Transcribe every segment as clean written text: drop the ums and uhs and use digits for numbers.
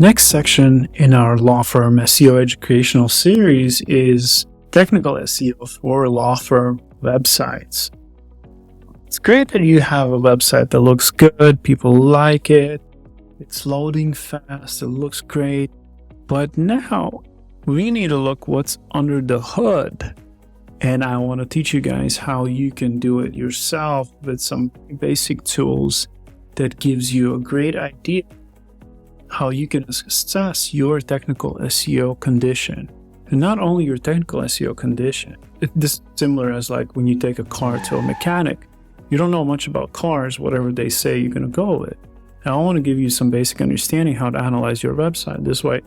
Next section in our law firm SEO educational series is technical SEO for law firm websites. It's great that you have a website that looks good, people like it, it's loading fast, it looks great, but now we need to look what's under the hood. And I want to teach you guys how you can do it yourself with some basic tools that gives you a great idea how you can assess your technical SEO condition. And not only your technical SEO condition, this is similar as like when you take a car to a mechanic. You don't know much about cars, whatever they say you're going to go with. And I want to give you some basic understanding how to analyze your website. This way,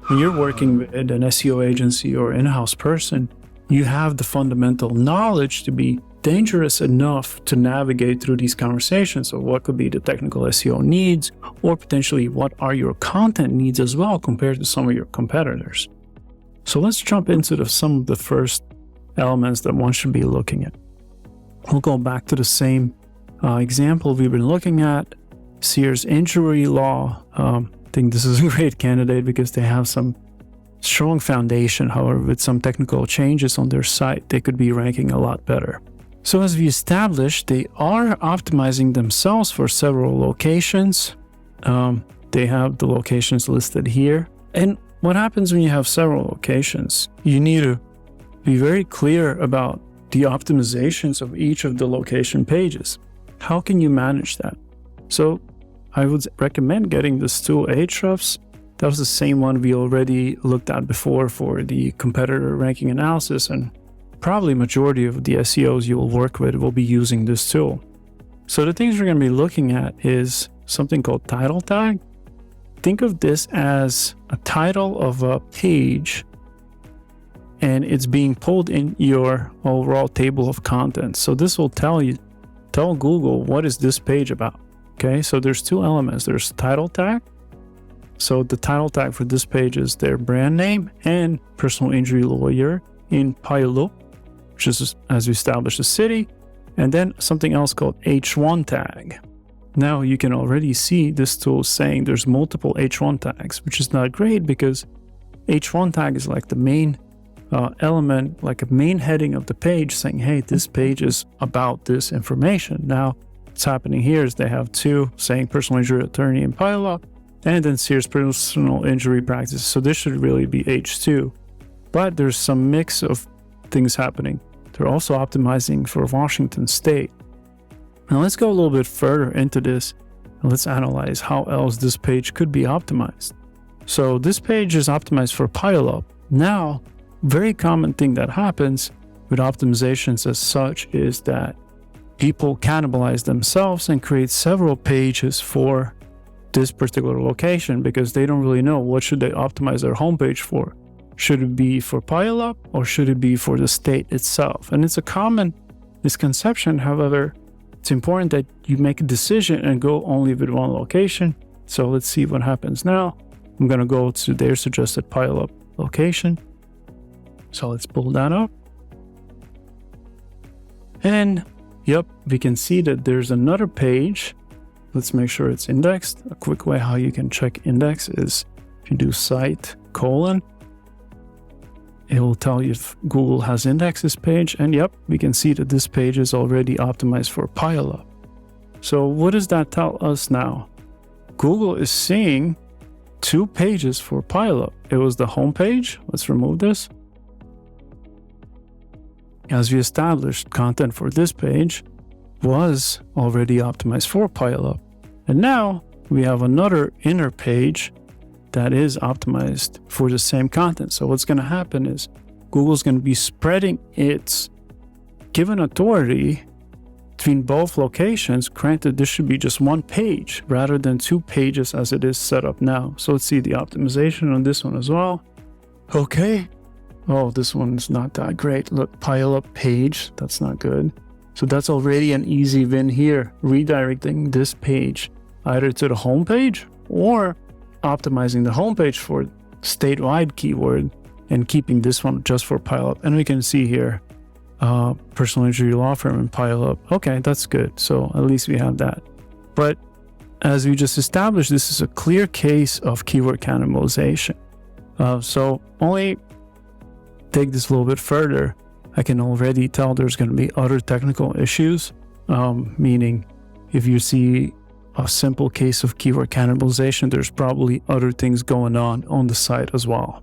when you're working with an SEO agency or in-house person, you have the fundamental knowledge to be dangerous enough to navigate through these conversations of what could be the technical SEO needs, or potentially what are your content needs as well compared to some of your competitors. So let's jump into some of the first elements that one should be looking at. We'll go back to the same example we've been looking at, Sears injury law. I think this is a great candidate because they have some strong foundation. However, with some technical changes on their site, they could be ranking a lot better. So as we established, they are optimizing themselves for several locations. They have the locations listed here. And what happens when you have several locations? You need to be very clear about the optimizations of each of the location pages. How can you manage that? So I would recommend getting this tool, Ahrefs. That was the same one we already looked at before for the competitor ranking analysis, and probably majority of the SEOs you will work with will be using this tool. So the things we're going to be looking at is something called title tag. Think of this as a title of a page, and it's being pulled in your overall table of contents. So this will tell Google what is this page about. Okay, so there's two elements. There's title tag. So the title tag for this page is their brand name and personal injury lawyer in Puyallup, which is, as we established, a city, and then something else called H1 tag. Now you can already see this tool saying there's multiple H1 tags, which is not great because H1 tag is like the main element, like a main heading of the page saying, hey, this page is about this information. Now what's happening here is they have two saying personal injury attorney in Puyallup, and then Sears personal injury practice. So this should really be H2. But there's some mix of things happening. They're also optimizing for Washington State. Now let's go a little bit further into this and let's analyze how else this page could be optimized. So this page is optimized for Puyallup. Now, very common thing that happens with optimizations as such is that people cannibalize themselves and create several pages for this particular location because they don't really know what should they optimize their homepage for. Should it be for Puyallup or should it be for the state itself? And it's a common misconception. However, it's important that you make a decision and go only with one location. So let's see what happens now. I'm going to go to their suggested Puyallup location. So let's pull that up. And yep, we can see that there's another page. Let's make sure it's indexed. A quick way how you can check index is if you do site : it will tell you if Google has indexed this page. And yep, we can see that this page is already optimized for Puyallup. So what does that tell us now? Google is seeing two pages for Puyallup. It was the home page. Let's remove this. As we established, content for this page was already optimized for Puyallup. And now we have another inner page that is optimized for the same content. So what's going to happen is Google's going to be spreading its given authority between both locations. Granted, this should be just one page rather than two pages as it is set up now. So let's see the optimization on this one as well. Okay. Oh, this one's not that great. Look, Puyallup page. That's not good. So that's already an easy win here, redirecting this page either to the home page or optimizing the homepage for statewide keyword and keeping this one just for Puyallup. And we can see here, personal injury law firm in Puyallup. Okay, that's good. So at least we have that. But as we just established, this is a clear case of keyword cannibalization. So only take this a little bit further, I can already tell there's going to be other technical issues, meaning if you see a simple case of keyword cannibalization, there's probably other things going on the site as well.